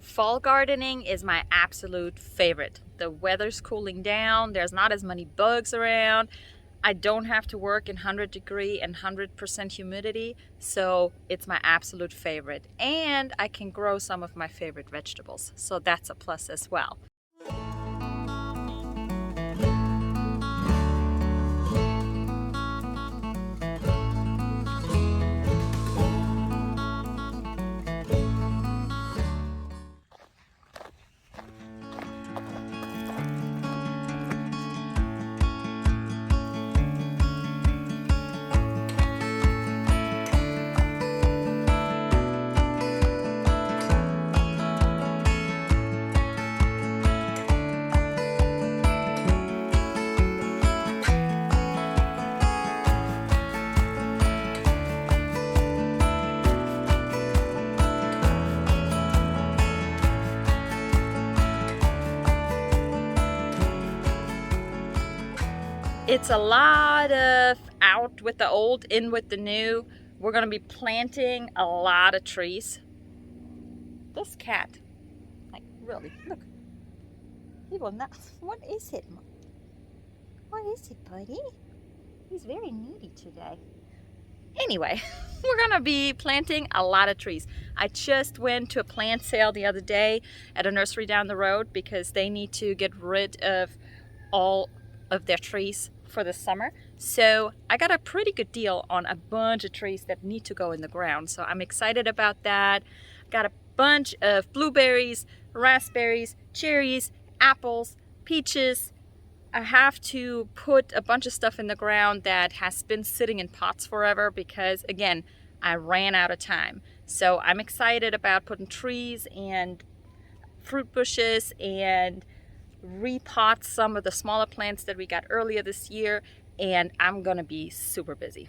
Fall gardening is my absolute favorite. The weather's cooling down, there's not as many bugs around. I don't have to work in 100-degree and 100% humidity, so it's my absolute favorite. And I can grow some of my favorite vegetables, so that's a plus as well. It's a lot of out with the old, in with the new. We're going to be planting a lot of trees. This cat, like really, look. He will not. What is it? What is it, buddy? He's very needy today. Anyway, we're going to be planting a lot of trees. I just went to a plant sale the other day at a nursery down the road because they need to get rid of all of their trees for the summer. So I got a pretty good deal on a bunch of trees that need to go in the ground. So I'm excited about that. Got a bunch of blueberries, raspberries, cherries, apples, peaches. I have to put a bunch of stuff in the ground that has been sitting in pots forever because, again, I ran out of time. So I'm excited about putting trees and fruit bushes and repot some of the smaller plants that we got earlier this year, and I'm gonna be super busy.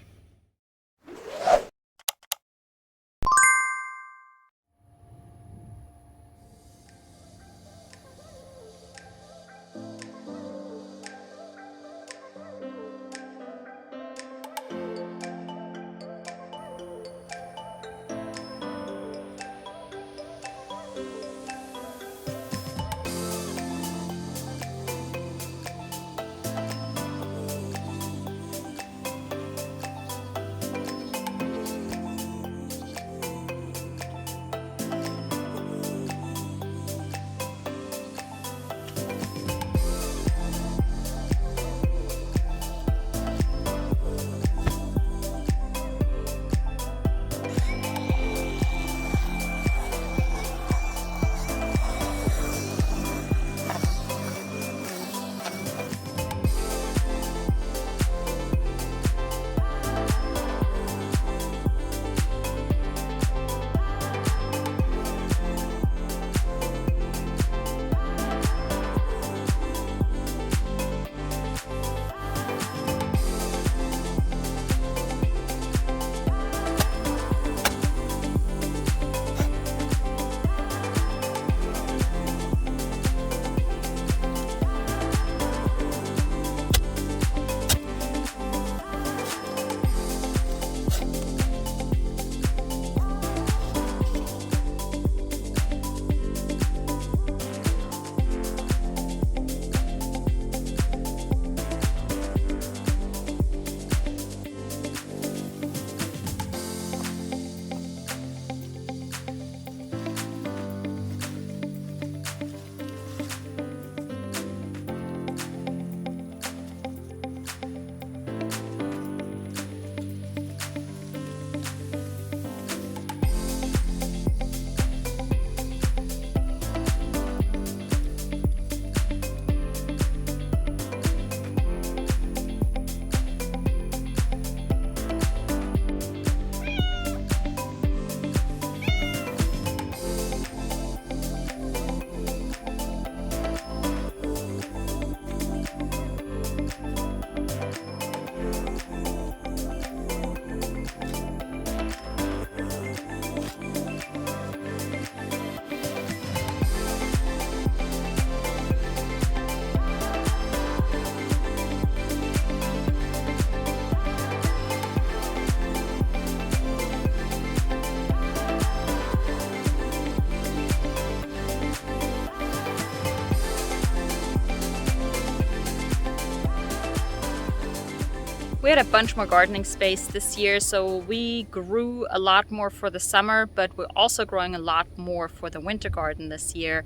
We had a bunch more gardening space this year, so we grew a lot more for the summer, but we're also growing a lot more for the winter garden this year.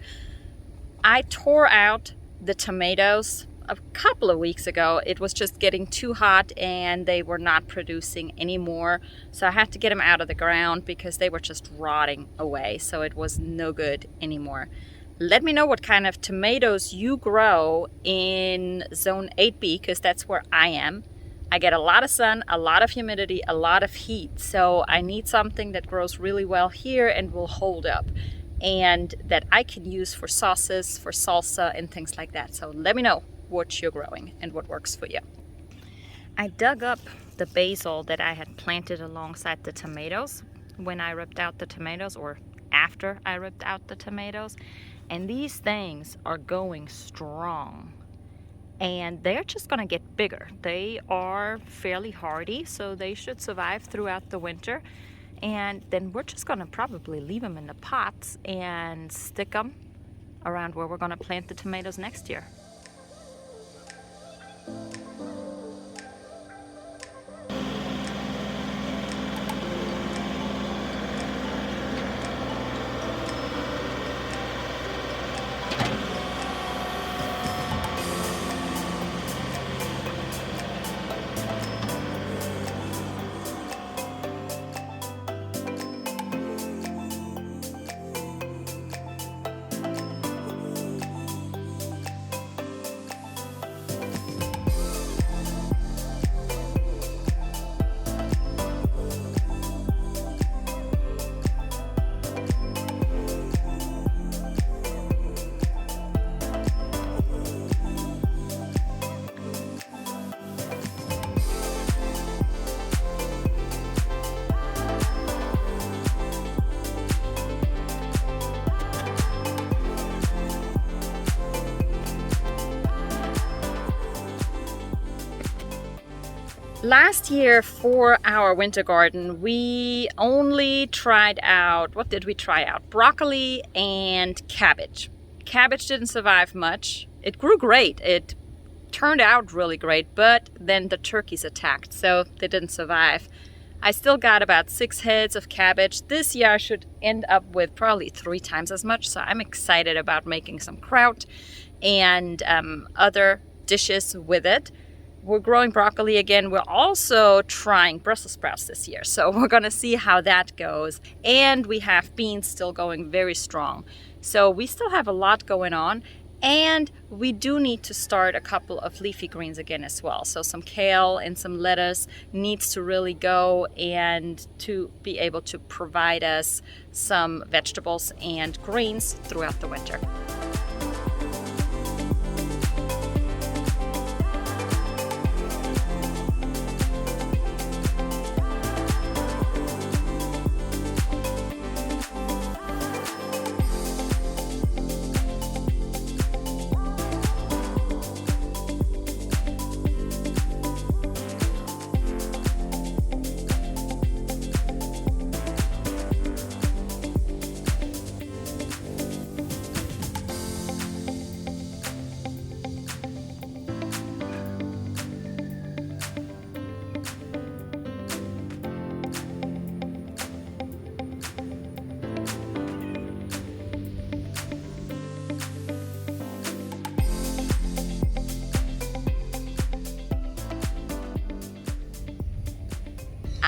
I tore out the tomatoes a couple of weeks ago. It was just getting too hot and they were not producing anymore. So I had to get them out of the ground because they were just rotting away. So it was no good anymore. Let me know what kind of tomatoes you grow in zone 8B, because that's where I am. I get a lot of sun, a lot of humidity, a lot of heat. So I need something that grows really well here and will hold up, and that I can use for sauces, for salsa, and things like that. So let me know what you're growing and what works for you. I dug up the basil that I had planted alongside the tomatoes when I ripped out the tomatoes, or after I ripped out the tomatoes, and these things are going strong. And they're just gonna get bigger. They are fairly hardy, so they should survive throughout the winter. And then we're just gonna probably leave them in the pots and stick them around where we're gonna plant the tomatoes next year. Last year for our winter garden, we only tried out, what did we try out? Broccoli and cabbage. Cabbage didn't survive much. It grew great. It turned out really great, but then the turkeys attacked, so they didn't survive. I still got about 6 heads of cabbage. This year I should end up with probably 3 times as much, so I'm excited about making some kraut and other dishes with it. We're growing broccoli again. We're also trying Brussels sprouts this year, so we're gonna see how that goes. And we have beans still going very strong. So we still have a lot going on, and we do need to start a couple of leafy greens again as well. So some kale and some lettuce needs to really go, and to be able to provide us some vegetables and greens throughout the winter.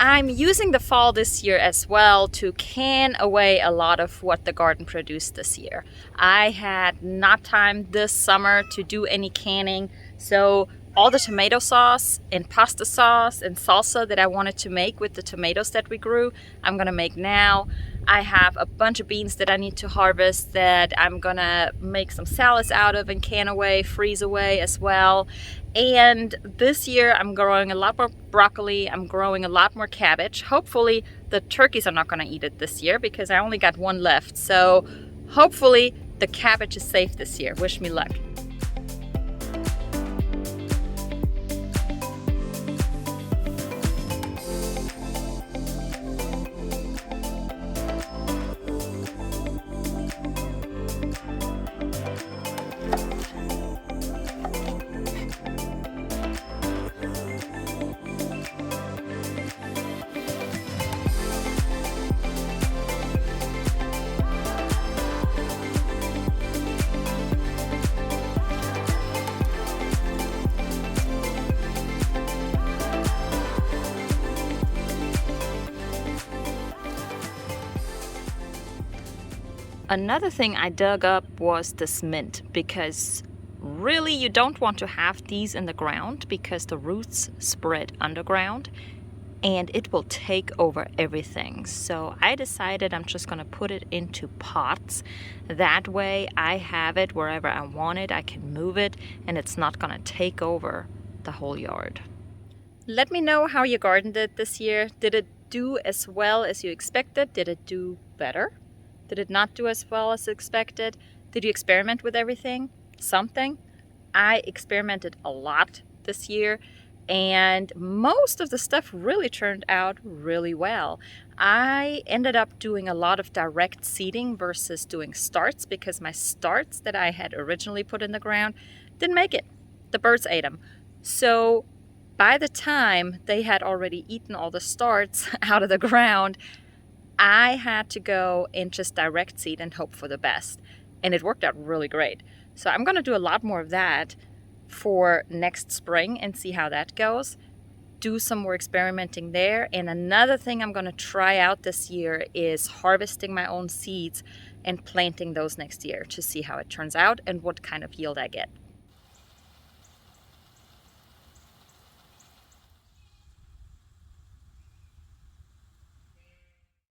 I'm using the fall this year as well to can away a lot of what the garden produced this year. I had not time this summer to do any canning, so all the tomato sauce and pasta sauce and salsa that I wanted to make with the tomatoes that we grew, I'm gonna make now. I have a bunch of beans that I need to harvest that I'm gonna make some salads out of and can away, freeze away as well. And this year I'm growing a lot more broccoli, I'm growing a lot more cabbage. Hopefully the turkeys are not gonna eat it this year because I only got 1 left. So hopefully the cabbage is safe this year. Wish me luck. Another thing I dug up was this mint, because really you don't want to have these in the ground because the roots spread underground and it will take over everything. So I decided I'm just gonna put it into pots. That way I have it wherever I want it, I can move it, and it's not gonna take over the whole yard. Let me know how you gardened it this year. Did it do as well as you expected? Did it do better? Did it not do as well as expected? Did you experiment with everything? Something? I experimented a lot this year, and most of the stuff really turned out really well. I ended up doing a lot of direct seeding versus doing starts, because my starts that I had originally put in the ground didn't make it. The birds ate them. So by the time they had already eaten all the starts out of the ground, I had to go and just direct seed and hope for the best. And it worked out really great. So I'm going to do a lot more of that for next spring and see how that goes. Do some more experimenting there. And another thing I'm going to try out this year is harvesting my own seeds and planting those next year to see how it turns out and what kind of yield I get.